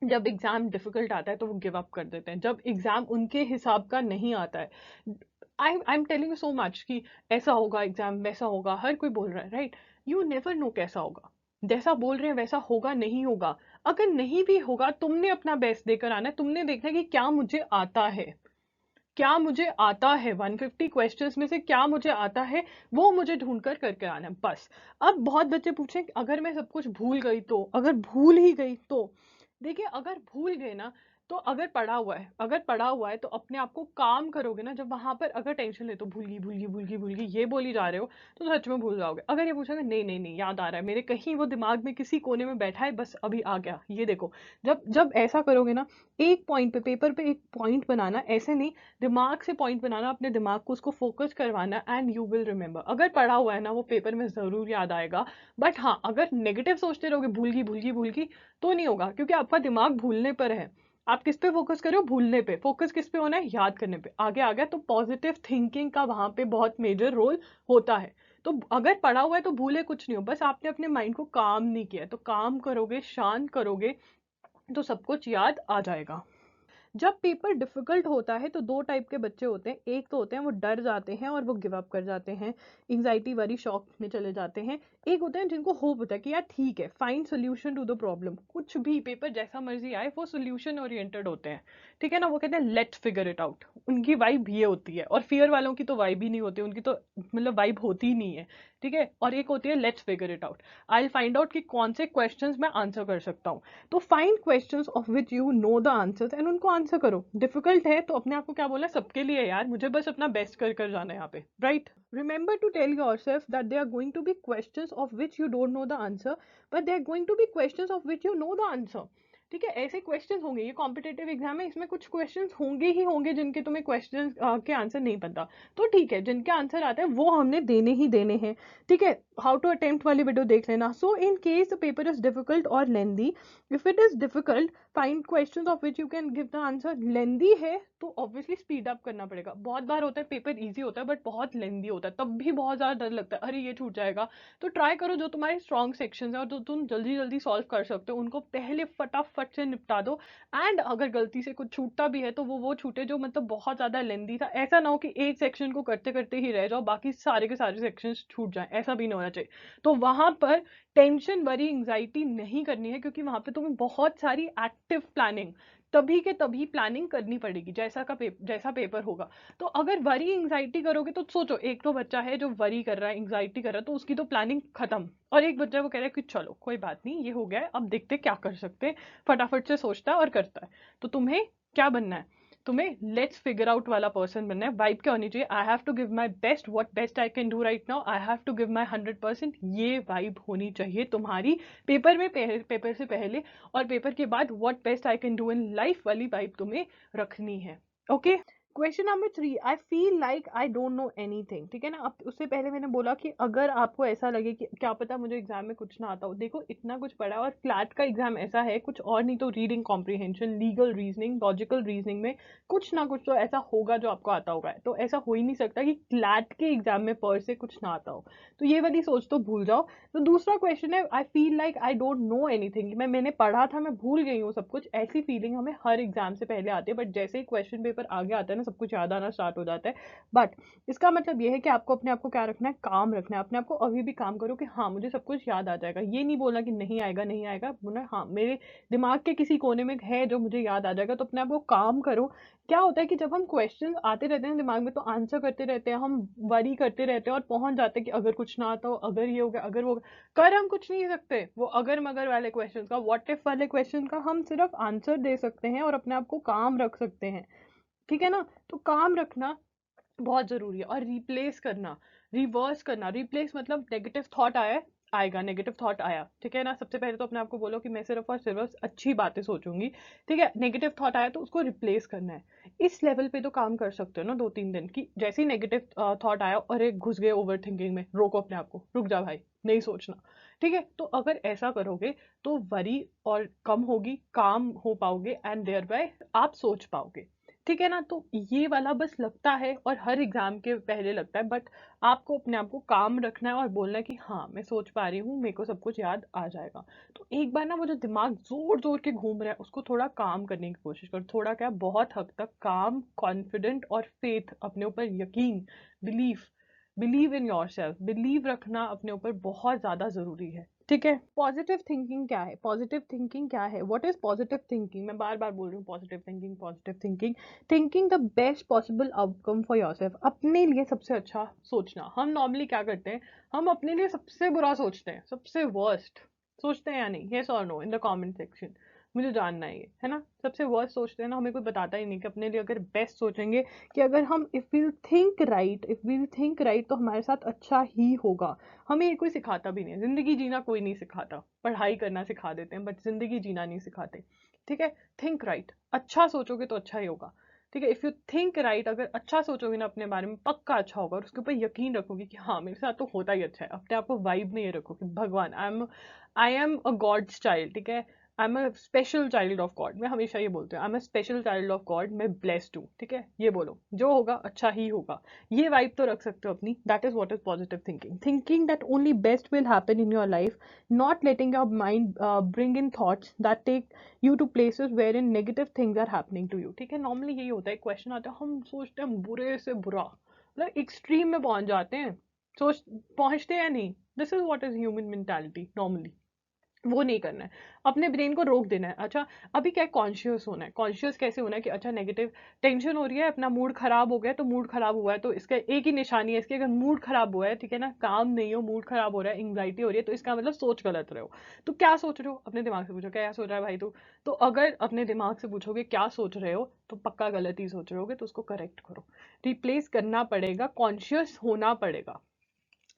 जब एग्जाम डिफिकल्ट आता है तो वो गिव अप कर देते हैं, जब एग्जाम उनके हिसाब का नहीं आता है। I am telling you so much कि ऐसा होगा एग्जाम, वैसा होगा, हर कोई बोल रहा है राइट। यू नेवर नो कैसा होगा, जैसा बोल रहे हैं वैसा होगा नहीं होगा। अगर नहीं भी होगा, तुमने अपना बेस्ट देकर आना है, तुमने देखना है कि क्या मुझे आता है, क्या मुझे आता है, 150 क्वेश्चंस में से क्या मुझे आता है, वो मुझे ढूंढ कर करके आना है बस। अब बहुत बच्चे पूछें अगर मैं सब कुछ भूल गई तो, अगर भूल ही गई तो, देखिए अगर भूल गए ना, तो अगर पढ़ा हुआ है, अगर पढ़ा हुआ है तो अपने आप को काम करोगे ना, जब वहां पर अगर टेंशन ले तो भूल गई भूल गई भूल गई भूल गई ये बोली जा रहे हो तो सच में भूल जाओगे। अगर ये पूछोगे नहीं नहीं नहीं याद आ रहा है मेरे, कहीं वो दिमाग में किसी कोने में बैठा है, बस अभी आ गया, ये देखो। जब जब ऐसा करोगे ना, एक पॉइंट पे, पेपर पे एक पॉइंट बनाना, ऐसे नहीं, दिमाग से पॉइंट बनाना, अपने दिमाग को उसको फोकस करवाना, एंड यू विल रिमेंबर। अगर पढ़ा हुआ है ना वो पेपर में जरूर याद आएगा। बट हाँ अगर नेगेटिव सोचते रहोगे भूल गई भूल गई भूल गई, तो नहीं होगा, क्योंकि आपका दिमाग भूलने पर है। आप किस पे फोकस कर रहे हो? भूलने पे। फोकस किस पे होना है? याद करने पे। आगे आ गया तो पॉजिटिव थिंकिंग का वहां पे बहुत मेजर रोल होता है। तो अगर पढ़ा हुआ है तो भूले कुछ नहीं हो, बस आपने अपने माइंड को काम नहीं किया, तो काम करोगे, शांत करोगे, तो सब कुछ याद आ जाएगा। जब पेपर डिफिकल्ट होता है तो दो टाइप के बच्चे होते हैं। एक तो होते हैं वो डर जाते हैं और वो गिव अप कर जाते हैं, एंजाइटी वरी शॉक में चले जाते हैं। एक होते हैं जिनको होप होता है कि यार ठीक है, find solution to the problem, कुछ भी पेपर जैसा मर्जी आए, वो सोल्यूशन ओरिएंटेड होते हैं। ठीक है ना? वो कहते हैं लेट्स फिगर इट आउट, उनकी वाइब ये होती है। और फियर वालों की तो वाइब ही नहीं होती, उनकी तो मतलब वाइब होती ही नहीं है। ठीक है? और एक होती है let's figure it out, I find out कि कौन से क्वेश्चंस मैं आंसर कर सकता हूँ। तो find questions of which you know the answers and उनको आंसर करो। डिफिकल्ट है तो अपने आप को क्या बोलना है, सबके लिए यार, मुझे बस अपना बेस्ट कर कर जाना है यहाँ पे, right? Remember to tell yourself that they are going to be questions of which you don't know the answer, but they are going to be questions of which you know the answer. ठीक है, ऐसे questions होंगे, ये competitive exam है, इसमें कुछ questions होंगे ही होंगे जिनके तुम्हें क्वेश्चन के आंसर नहीं पता, तो ठीक है, जिनके आंसर आते हैं वो हमने देने ही देने हैं। ठीक है, हाउ टू अटेम्प्ट वाली वीडियो देख लेना। So in case the paper is difficult और lengthy, if it is difficult find questions of which you can give the answer. Lengthy है तो ऑब्वियसली स्पीड अप करना पड़ेगा। बहुत बार होता है पेपर इजी होता है बट बहुत लेंदी होता है, तब भी बहुत ज्यादा डर लगता है, अरे ये छूट जाएगा। तो ट्राई करो जो तुम्हारे स्ट्रॉन्ग सेक्शन है और जो तुम जल्दी जल्दी सॉल्व कर सकते हो उनको पहले फटाफट से निपटा दो। एंड अगर गलती से कुछ छूटता भी है तो वो छूटे जो मतलब बहुत ज्यादा लेंदी था। ऐसा ना हो कि एक सेक्शन को करते करते ही रह जाओ, बाकी सारे के सारे सेक्शन छूट जाए, ऐसा भी नहीं होना चाहिए। तो वहां पर टेंशन वरी एंग्जाइटी नहीं करनी है, क्योंकि वहां पे तुम्हें बहुत सारी एक्टिव प्लानिंग, तभी के तभी प्लानिंग करनी पड़ेगी, जैसा पेपर होगा। तो अगर वरी एंग्जाइटी करोगे तो सोचो, एक तो बच्चा है जो वरी कर रहा है, एंग्जाइटी कर रहा है, तो उसकी तो प्लानिंग खत्म। और एक बच्चा वो कह रहा है कि चलो कोई बात नहीं, ये हो गया है, अब देखते क्या कर सकते हैं, फटाफट से सोचता है और करता है। तो तुम्हें क्या बनना है? तुम्हें लेट्स फिगर आउट वाला पर्सन बनना है। वाइब क्या होनी चाहिए? I have to give my best, what best I can do right now, I have to give my 100%। ये वाइब होनी चाहिए तुम्हारी पेपर में, पेपर से पहले और पेपर के बाद। What best I can do in life वाली वाइब तुम्हें रखनी है। Okay, question number 3, I feel like I don't know anything. ठीक है ना, अब उससे पहले मैंने बोला कि अगर आपको ऐसा लगे कि क्या पता मुझे एग्जाम में कुछ ना आता हो, देखो इतना कुछ पढ़ा और फ्लैट का एग्जाम ऐसा है, कुछ और नहीं तो reading comprehension, legal reasoning, logical reasoning में कुछ ना कुछ तो ऐसा होगा जो आपको आता होगा। तो ऐसा हो ही नहीं सकता कि फ्लैट के एग्जाम में पर से कुछ ना आता हो, तो ये वाली सोच तो भूल जाओ। तो दूसरा क्वेश्चन है, I feel like I don't know anything, मैंने पढ़ा था, मैं भूल गई हूँ सब कुछ। ऐसी फीलिंग हमें हर एग्जाम से पहले आती है, बट जैसे ही क्वेश्चन पेपर आगे आता है ना, सब कुछ याद आना स्टार्ट हो जाता है। बट इसका मतलब ये है कि आपको अपने आप को क्या रखना है, काम रखना है। अपने आप को अभी भी काम करो कि हाँ मुझे सब कुछ याद आ जाएगा। ये नहीं बोलना कि नहीं आएगा, नहीं आएगा, बोलना हाँ मेरे दिमाग के किसी कोने में है जो मुझे याद आ जाएगा। तो अपने आप को काम करो। क्या होता है कि जब हम क्वेश्चन आते रहते हैं दिमाग में तो आंसर करते रहते हैं, हम वरी करते रहते हैं और पहुंच जाते हैं कि अगर कुछ ना आता हो, अगर ये हो गया, अगर वो, कर हम कुछ नहीं सकते। वो अगर मगर वाले क्वेश्चन का, व्हाट इफ वाले क्वेश्चन का हम सिर्फ आंसर दे सकते हैं और अपने आप को काम रख सकते हैं। ठीक है ना, तो काम रखना बहुत जरूरी है। और रिप्लेस करना, रिवर्स करना। रिप्लेस मतलब नेगेटिव थॉट आया, आएगा, नेगेटिव थॉट आया, ठीक है ना, सबसे पहले तो अपने आप को बोलो कि मैं सिर्फ और सिर्फ अच्छी बातें सोचूंगी। ठीक है, नेगेटिव थॉट आया तो उसको रिप्लेस करना है। इस लेवल पे तो काम कर सकते हो ना 2-3 दिन की। जैसे ही नेगेटिव थॉट आया और एक घुस गए ओवर थिंकिंग में, रोको अपने आप को, रुक जा भाई, नहीं सोचना। ठीक है, तो अगर ऐसा करोगे तो वरी और कम होगी, काम हो पाओगे एंड देयर बाय आप सोच पाओगे। ठीक है ना, तो ये वाला बस लगता है और हर एग्जाम के पहले लगता है, बट आपको अपने आप को काम रखना है और बोलना है कि हाँ मैं सोच पा रही हूँ, मेरे को सब कुछ याद आ जाएगा। तो एक बार ना वो जो दिमाग जोर जोर के घूम रहा है उसको थोड़ा काम करने की कोशिश करो। थोड़ा क्या, बहुत हद तक काम, कॉन्फिडेंट और फेथ, अपने ऊपर यकीन, belief, believe in your self, believe रखना अपने ऊपर बहुत ज्यादा जरूरी है। ठीक है, पॉजिटिव थिंकिंग क्या है? पॉजिटिव थिंकिंग क्या है? What is positive thinking? मैं बार बार बोल रही हूँ positive thinking, positive thinking. Thinking the best possible outcome for yourself, अपने लिए सबसे अच्छा सोचना। हम नॉर्मली क्या करते हैं, हम अपने लिए सबसे बुरा सोचते हैं, सबसे वर्स्ट सोचते हैं या नहीं? यस और no in the comment section, मुझे जानना है ये, है ना। सबसे वर्स्ट सोचते हैं ना, हमें कोई बताता ही नहीं कि अपने लिए अगर बेस्ट सोचेंगे कि अगर हम इफ वील थिंक राइट तो हमारे साथ अच्छा ही होगा। हमें ये कोई सिखाता भी नहीं है, जिंदगी जीना कोई नहीं सिखाता, पढ़ाई करना सिखा देते हैं बट जिंदगी जीना नहीं सिखाते। ठीक है, थिंक राइट, अच्छा सोचोगे तो अच्छा ही होगा। ठीक है, इफ यू थिंक राइट, अगर अच्छा सोचोगे ना अपने बारे में, पक्का अच्छा होगा। और उसके ऊपर यकीन रखोगे कि हाँ मेरे साथ तो होता ही अच्छा है। अपने आप को वाइब में ये रखो कि भगवान, I am a God's child. ठीक है, I am a special child of God. मैं हमेशा ये बोलती हूँ, I am a special child of God, मैं ब्लेस्ड हूँ। ठीक है, ये बोलो, जो होगा अच्छा ही होगा। ये वाइब तो रख सकते हो अपनी। That is what is positive thinking. Thinking that only best will happen in your life, not letting your mind bring in thoughts that take you to places where in negative things are happening to you. ठीक है, normally यही होता है, question आता है, हम सोचते हैं बुरे से बुरा, मतलब एक्सट्रीम में पहुंच जाते हैं, सोच पहुंचते हैं नहीं। This is what is human mentality normally. वो नहीं करना है, अपने ब्रेन को रोक देना है। अच्छा, अभी क्या कॉन्शियस होना है। कॉन्शियस कैसे होना है कि अच्छा नेगेटिव टेंशन हो रही है, अपना मूड खराब हो गया, तो मूड खराब हुआ है तो इसका एक ही निशानी है इसकी, अगर मूड खराब हुआ है, ठीक है ना, काम नहीं हो, मूड खराब हो रहा है, एंग्जाइटी हो रही है, तो इसका मतलब सोच गलत रहे हो। तो क्या सोच रहे हो, अपने दिमाग से पूछो क्या सोच रहा है भाई तू। तो अगर अपने दिमाग से पूछोगे क्या सोच रहे हो, तो पक्का गलत ही सोच रहे होगे, तो उसको करेक्ट करो। रिप्लेस करना पड़ेगा, कॉन्शियस होना पड़ेगा।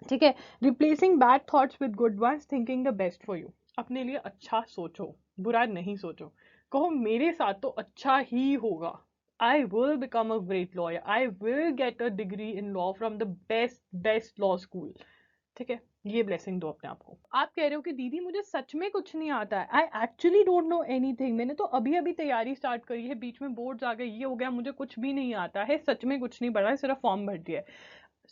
ठीक है, replacing bad thoughts with good ones, thinking the best for you. अपने लिए अच्छा सोचो। बुरा नहीं सोचो, कहो मेरे साथ तो अच्छा ही होगा। I will become a great lawyer, I will get a degree in law from the best best law school. ठीक है, ये ब्लेसिंग दो अपने आप को। आप कह रहे हो कि दीदी मुझे सच में कुछ नहीं आता है, I actually don't know anything, मैंने तो अभी अभी तैयारी स्टार्ट करी है, बीच में बोर्ड्स आ गए, ये हो गया, मुझे कुछ भी नहीं आता है, सच में कुछ नहीं पढ़ा है, सिर्फ फॉर्म भर दिया है।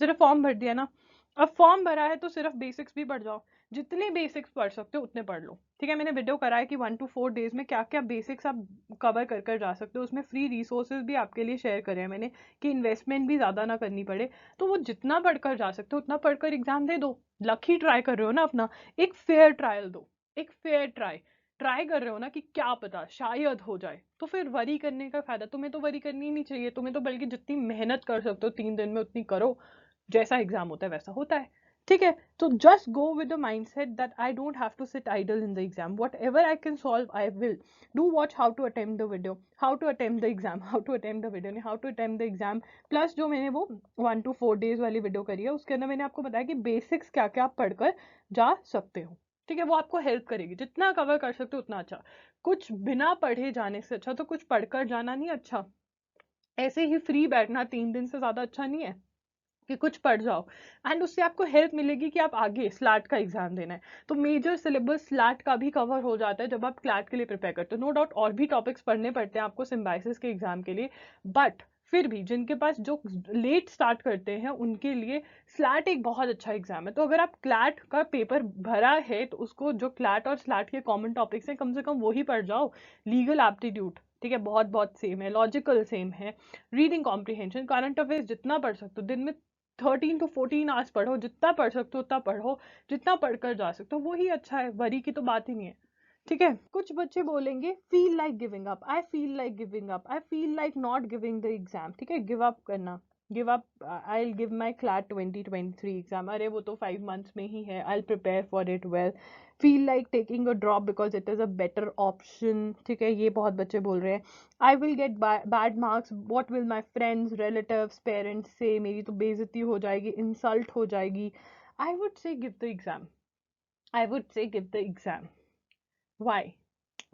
सिर्फ फॉर्म भर दिया ना, अब फॉर्म भरा है तो सिर्फ बेसिक्स भी पढ़ जाओ, जितने बेसिक्स पढ़ सकते हो उतने पढ़ लो। ठीक है, मैंने वीडियो करा है कि 1 to 4 डेज में क्या क्या बेसिक्स आप कवर कर कर जा सकते हो, उसमें फ्री रिसोर्सेज भी आपके लिए शेयर करे हैं मैंने, कि इन्वेस्टमेंट भी ज़्यादा ना करनी पड़े। तो वो जितना पढ़कर जा सकते हो उतना पढ़कर एग्जाम दे दो। लकी ट्राई कर रहे हो ना अपना, एक फेयर ट्रायल दो, एक फेयर ट्राई ट्राई कर रहे हो ना, कि क्या पता शायद हो जाए, तो फिर वरी करने का फायदा, तुम्हें तो वरी करनी ही नहीं चाहिए, तुम्हें तो बल्कि जितनी मेहनत कर सकते हो 3 दिन में उतनी करो, जैसा एग्जाम होता है वैसा होता है। ठीक है, तो just go with the mindset that I don't have to sit idle in the exam, whatever I can solve I will do, watch how to attempt the video, how to attempt the exam, how to attempt the video, how to attempt the exam. Plus जो मैंने वो 1 to 4 days वाली video करी है, उसके अंदर मैंने आपको बताया कि बेसिक्स क्या क्या आप पढ़कर जा सकते हो। ठीक है, वो आपको हेल्प करेगी, जितना कवर कर सकते हो उतना अच्छा। कुछ बिना पढ़े जाने से अच्छा तो कुछ पढ़कर जाना नहीं अच्छा, ऐसे ही फ्री बैठना 3 दिन से ज्यादा अच्छा नहीं है कि कुछ पढ़ जाओ, एंड उससे आपको हेल्प मिलेगी कि आप आगे स्लैट का एग्जाम देना है, तो मेजर सिलेबस स्लैट का भी कवर हो जाता है जब आप क्लैट के लिए प्रिपेयर करते हो। नो डाउट और भी टॉपिक्स पढ़ने पड़ते हैं आपको सिम्बाइसिस के एग्जाम के लिए, बट फिर भी जिनके पास जो लेट स्टार्ट करते हैं उनके लिए स्लैट एक बहुत अच्छा एग्जाम है। तो अगर आप क्लैट का पेपर भरा है तो उसको, जो क्लैट और स्लैट के कॉमन टॉपिक्स हैं, कम से कम वही पढ़ जाओ। लीगल एप्टीट्यूड, ठीक है, बहुत बहुत सेम है, लॉजिकल सेम है, रीडिंग कॉम्प्रिहेंशन, करंट अफेयर्स जितना पढ़ सकते हो दिन में 13 to 14 आवर्स पढ़ो, जितना पढ़ सकते हो उतना पढ़ो, जितना पढ़कर जा सकते हो वही अच्छा है, वरी की तो बात ही नहीं है। ठीक है, कुछ बच्चे बोलेंगे feel like giving up, I feel like giving up, I feel like not giving the exam. ठीक है, गिव अप करना, give up, I will give my CLAT 2023 exam, अरे वो तो 5 months में ही है, I will prepare for it well, feel like taking a drop because it is a better option. ठीक है, ये बहुत बच्चे बोल रहे हैं। I will get bad marks, what will my friends relatives parents से, मेरी तो बेइज्जती हो जाएगी, इंसल्ट हो जाएगी। I would say give the exam, I would say give the exam. Why?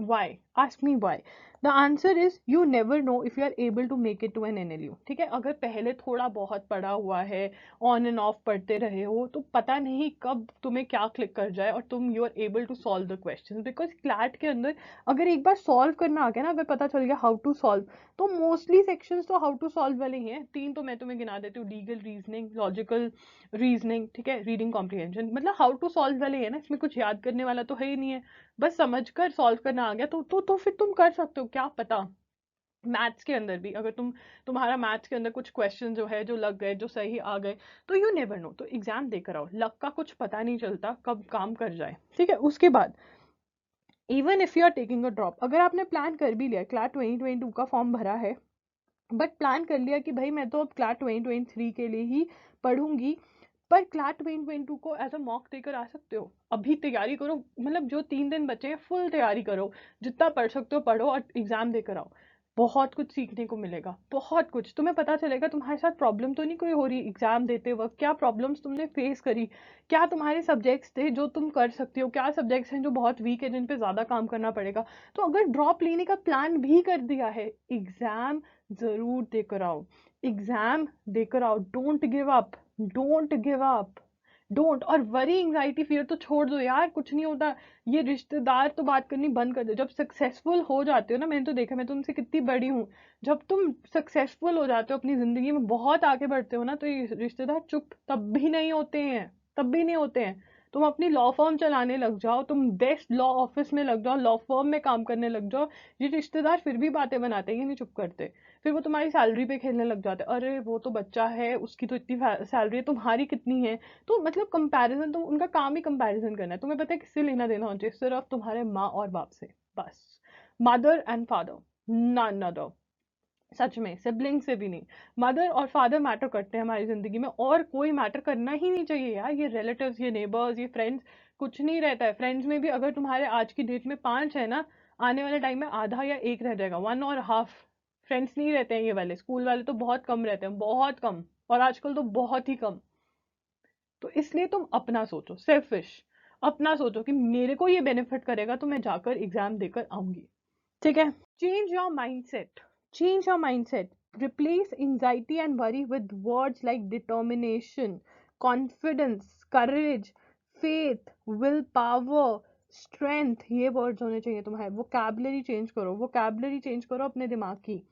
Why? Ask me why. The answer is you never know if you are able to make it to an NLU. ठीक है, अगर पहले थोड़ा बहुत पढ़ा हुआ है, on end of पढ़ते रहे हो, तो पता नहीं कब तुम्हें क्या क्लिक कर जाए और तुम you are able to solve the question. Because CLAT के अंदर अगर एक बार सॉल्व करना आ गया ना, अगर पता चल गया हाउ टू सॉल्व, तो मोस्टली सेक्शंस तो हाउ टू सॉल्व वाले ही हैं। 3 तो मैं तुम्हें गिना देती हूँ, लीगल रीजनिंग, लॉजिकल रीजनिंग, ठीक है, रीडिंग कॉम्प्रिहेंशन, मतलब हाउ टू सॉल्व वाले है ना, इसमें कुछ याद करने वाला तो है ही नहीं है, बस समझकर सॉल्व करना आ गया तो फिर तुम कर सकते हो, क्या पता। मैथ्स के अंदर भी अगर तुम्हारा मैथ्स के अंदर कुछ क्वेश्चन जो है जो लग गए, जो सही आ गए, तो यू नेवर नो, तो एग्जाम देकर आओ, लक का कुछ पता नहीं चलता कब काम कर जाए। ठीक है, उसके बाद even if you are taking a drop, अगर आपने प्लान कर भी लिया, क्लास 2022 का फॉर्म भरा है, बट प्लान कर लिया कि भाई मैं तो अब क्लास 2023 के लिए ही पढ़ूंगी, पर क्लास 2022 को एज अ मॉक देकर आ सकते हो, अभी तैयारी करो, मतलब जो 3 दिन बचे हैं फुल तैयारी करो, जितना पढ़ सकते हो पढ़ो और एग्जाम देकर आओ। बहुत कुछ सीखने को मिलेगा, बहुत कुछ तुम्हें पता चलेगा, तुम्हारे साथ प्रॉब्लम तो नहीं कोई हो रही एग्जाम देते वक्त, क्या प्रॉब्लम्स तुमने फेस करी, क्या तुम्हारे सब्जेक्ट्स थे जो तुम कर सकते हो, क्या सब्जेक्ट्स हैं जो बहुत वीक है जिन पे ज्यादा काम करना पड़ेगा। तो अगर ड्रॉप लेने का प्लान भी कर दिया है, एग्जाम जरूर देकर आओ, एग्जाम देकर आओ, don't give up, don't give up, don't. और वरी एंग्जाइटी फियर तो छोड़ दो यार, कुछ नहीं होता। ये रिश्तेदार तो बात करनी बंद कर दो, जब सक्सेसफुल हो जाते हो ना, मैंने तो देखा, मैं तो उनसे कितनी बड़ी हूँ, जब तुम सक्सेसफुल हो जाते हो अपनी जिंदगी में, बहुत आगे बढ़ते हो ना, तो ये रिश्तेदार चुप तब भी नहीं होते हैं, तब भी नहीं होते हैं। तुम अपनी लॉ फर्म चलाने लग जाओ, तुम बेस्ट लॉ ऑफिस में लग जाओ, लॉ फर्म में काम करने लग जाओ, ये रिश्तेदार फिर भी बातें बनाते हैं, ये नहीं चुप करते। फिर वो तुम्हारी सैलरी पे खेलने लग जाते हैं, अरे वो तो बच्चा है, उसकी तो इतनी सैलरी है, तुम्हारी कितनी है। तो मतलब कंपैरिजन, तो उनका काम ही कंपैरिजन करना है। तुम्हें पता है किससे लेना देना होना चाहिए? सिर्फ तुम्हारे माँ और बाप से, बस। Mother and father, none other. सच में सिबलिंग से भी नहीं, मदर और फादर मैटर करते हैं हमारी जिंदगी में, और कोई मैटर करना ही नहीं चाहिए यार। ये रिलेटिव्स, ये नेबर्स, ये फ्रेंड्स, कुछ नहीं रहता है। फ्रेंड्स में भी अगर तुम्हारे आज की डेट में 5 है ना, आने वाले टाइम में आधा या एक रह जाएगा, 1 और हाफ। फ्रेंड्स नहीं रहते हैं ये वाले, स्कूल वाले तो बहुत कम रहते हैं, बहुत कम, और आजकल तो बहुत ही कम। तो इसलिए तुम अपना सोचो, सेल्फिश। अपना सोचो कि मेरे को ये बेनिफिट करेगा तो मैं जाकर एग्जाम देकर आऊंगी। ठीक है, change your mindset, change your mindset, replace anxiety and worry with words like determination, confidence, courage, faith, will power, strength, ये वर्ड्स होने चाहिए तुम्हारे। वोकैबुलरी चेंज करो, वोकैबुलरी चेंज करो अपने दिमाग की।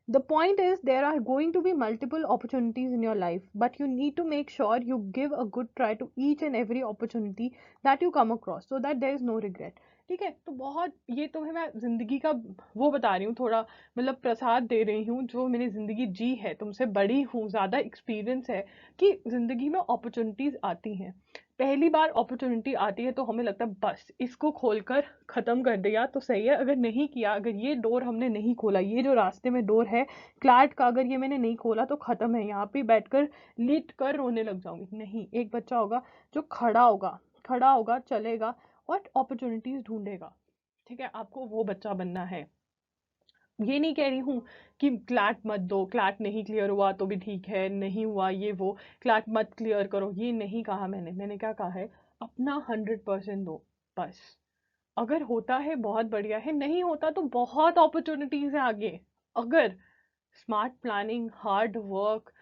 The point is, there are going to be multiple opportunities in your life, but you need to make sure you give a good try to each and every opportunity that you come across so that there is no regret. ठीक है, तो बहुत ये तुम्हें मैं जिंदगी का वो बता रही हूँ, थोड़ा मतलब प्रसाद दे रही हूँ जो मैंने जिंदगी जी है, तुमसे बड़ी हूँ, ज्यादा एक्सपीरियंस है कि जिंदगी में अपॉर्चुनिटीज आती हैं। पहली बार अपॉर्चुनिटी आती है तो हमें लगता है बस इसको खोलकर खत्म कर दिया तो सही है, अगर नहीं किया, अगर ये डोर हमने नहीं खोला, ये जो रास्ते में डोर है क्लैट का, अगर ये मैंने नहीं खोला तो खत्म है, यहाँ पे बैठकर लेट कर रोने लग जाऊंगी। नहीं, एक बच्चा होगा जो खड़ा होगा, खड़ा होगा, चलेगा और अपॉर्चुनिटीज ढूंढेगा। ठीक है, आपको वो बच्चा बनना है। ये नहीं कह रही हूँ कि क्लैट मत दो, क्लैट नहीं क्लियर हुआ तो भी ठीक है, नहीं हुआ ये वो, क्लैट मत क्लियर करो, ये नहीं कहा मैंने क्या कहा है, अपना 100% दो बस। अगर होता है बहुत बढ़िया है, नहीं होता तो बहुत अपॉर्चुनिटीज है आगे। अगर स्मार्ट प्लानिंग, हार्ड वर्क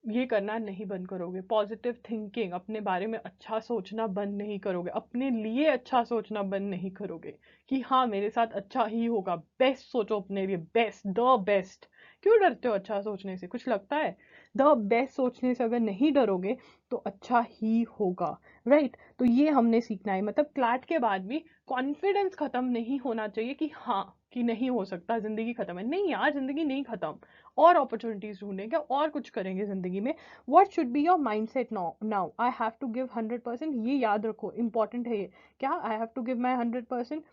ये करना नहीं बंद करोगे, पॉजिटिव थिंकिंग, अपने बारे में अच्छा सोचना बंद नहीं करोगे, अपने लिए अच्छा सोचना बंद नहीं करोगे कि हाँ मेरे साथ अच्छा ही होगा, बेस्ट सोचो अपने लिए, बेस्ट, द बेस्ट। क्यों डरते हो अच्छा सोचने से, कुछ लगता है? द बेस्ट सोचने से अगर नहीं डरोगे तो अच्छा ही होगा, राइट? तो ये हमने सीखना है, मतलब क्लैट के बाद भी कॉन्फिडेंस खत्म नहीं होना चाहिए कि हाँ कि नहीं हो सकता, जिंदगी खत्म है। नहीं यार, जिंदगी नहीं खत्म, और अपॉर्चुनिटीज ढूंढेंगे और कुछ करेंगे जिंदगी में। What should be your mindset now? Now I have to give 100%, ये याद रखो, इंपॉर्टेंट है ये। क्या? I have to give my 100%।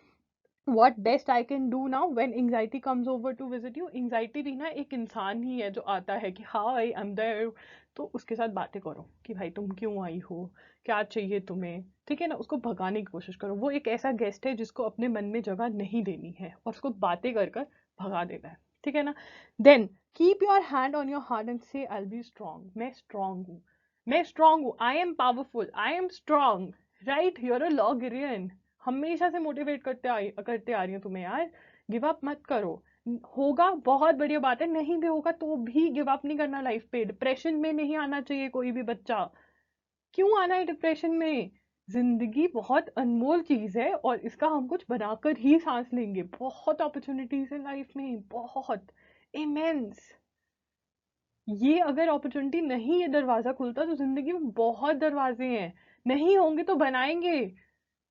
what best I can do now when anxiety comes over to visit you? Anxiety भी ना एक इंसान ही है जो आता है कि हाय आई एम देयर, तो उसके साथ बातें करो कि भाई तुम क्यों आई हो, क्या चाहिए तुम्हें, ठीक है ना? उसको भगाने की कोशिश करो, वो एक ऐसा गेस्ट है जिसको अपने मन में जगह नहीं देनी है और उसको बातें कर कर भगा देना है, ठीक है ना? Then keep your hand on your heart and say I be strong, मैं स्ट्रांग हूँ, मैं स्ट्रांग हूँ, I am powerful, I am strong, right? You are a Logrian. हमेशा से मोटिवेट करते आ रही हूँ तुम्हें यार, गिव अप मत करो। होगा बहुत बढ़िया बात है, नहीं भी होगा तो भी गिव अप नहीं करना लाइफ पे। डिप्रेशन में नहीं आना चाहिए कोई भी बच्चा। क्यों आना है डिप्रेशन में? जिंदगी बहुत अनमोल चीज है और इसका हम कुछ बनाकर ही सांस लेंगे। बहुत अपॉर्चुनिटीज है लाइफ में, बहुत इमेंस। ये अगर अपॉर्चुनिटी नहीं, ये दरवाजा खुलता तो जिंदगी में बहुत दरवाजे हैं, नहीं होंगे तो बनाएंगे,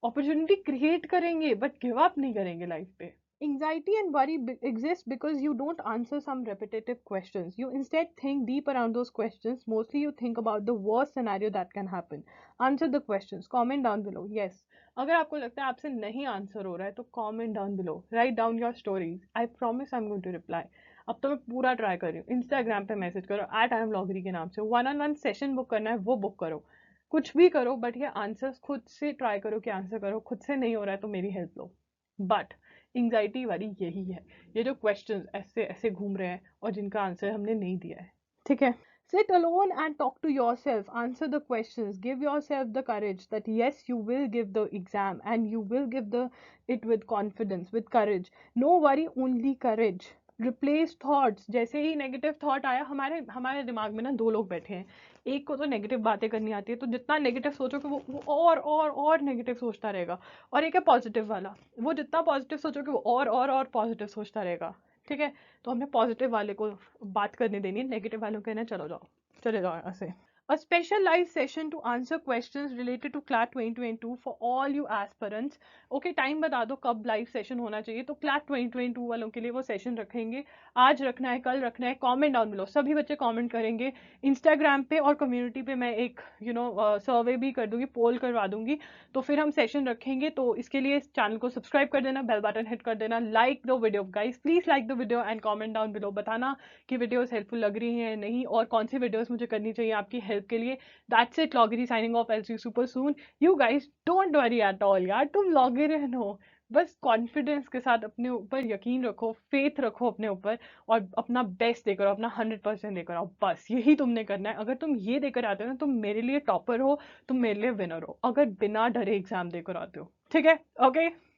अपॉर्चुनिटी क्रिएट करेंगे, बट गिव अप नहीं करेंगे लाइफ पे। Anxiety and worry exist because you don't answer some repetitive questions. You instead think deep around those questions. Mostly you think about the worst scenario that can happen. Answer the questions. Comment down below. Yes. अगर आपको लगता है आपसे नहीं answer हो रहा है तो comment down below, write down your stories, I promise I am going to reply. अब तो मैं पूरा ट्राई कर रही हूँ। इंस्टाग्राम पे मैसेज करो @IamLoggery के नाम से, 1-on-1 सेशन बुक करना है वो बुक करो, कुछ भी करो, बट ये आंसर्स खुद से ट्राई करो कि आंसर करो। खुद से नहीं हो रहा है तो मेरी हेल्प लो। बट एंग्जाइटी वाली यही है, ये जो क्वेश्चंस ऐसे ऐसे घूम रहे हैं और जिनका आंसर हमने नहीं दिया है, ठीक है? Sit alone and talk to yourself. Answer the questions. Give yourself the courage that yes, you will give the exam and you will give the it with confidence, with courage. No worry, only courage. Replace thoughts. जैसे ही negative thought आया, हमारे हमारे दिमाग में ना दो लोग बैठे हैं। एक को तो नेगेटिव बातें करनी आती है, तो जितना नेगेटिव सोचोगे वो और नेगेटिव सोचता रहेगा। और एक है पॉजिटिव वाला, वो जितना पॉजिटिव सोचोगे वो और पॉजिटिव सोचता रहेगा, ठीक है? तो हमने पॉजिटिव वाले को बात करने देनी है, नेगेटिव वालों को कहना चलो जाओ, चले जाओ यहाँ से। A special live session to answer questions related to CLAT 2022 for all you aspirants. Okay, time बता दो कब लाइव सेशन होना चाहिए, तो CLAT 2022 वालों के लिए वो सेशन रखेंगे। आज रखना है, कल रखना है, कमेंट डाउन बिलो, सभी बच्चे कमेंट करेंगे। इंस्टाग्राम पे और कम्युनिटी पे मैं एक सर्वे भी कर दूंगी, पोल करवा दूंगी, तो फिर हम सेशन रखेंगे। तो इसके लिए चैनल को सब्सक्राइब कर देना, बेल बटन हिट कर देना, like the video guys, please like the video and comment down below, बताना कि वीडियोस हेल्पफुल लग रही हैं नहीं, और कौन सी वीडियोस मुझे करनी चाहिए आपकी हेल्प के लिए। That's it, Logri signing off, I'll see you super soon. You guys don't worry at all यार, तुम लॉगरियन हो, बस कॉन्फिडेंस के साथ अपने ऊपर यकीन रखो, फेथ रखो अपने ऊपर, और अपना बेस्ट देकर आओ, अपना 100% देकर आओ। बस यही तुमने करना है। अगर तुम ये देकर आते हो ना, तुम मेरे लिए टॉपर हो, तुम मेरे लिए विनर हो, अगर बिना डरे एग्जाम देकर आते हो। ठीक है? ओके।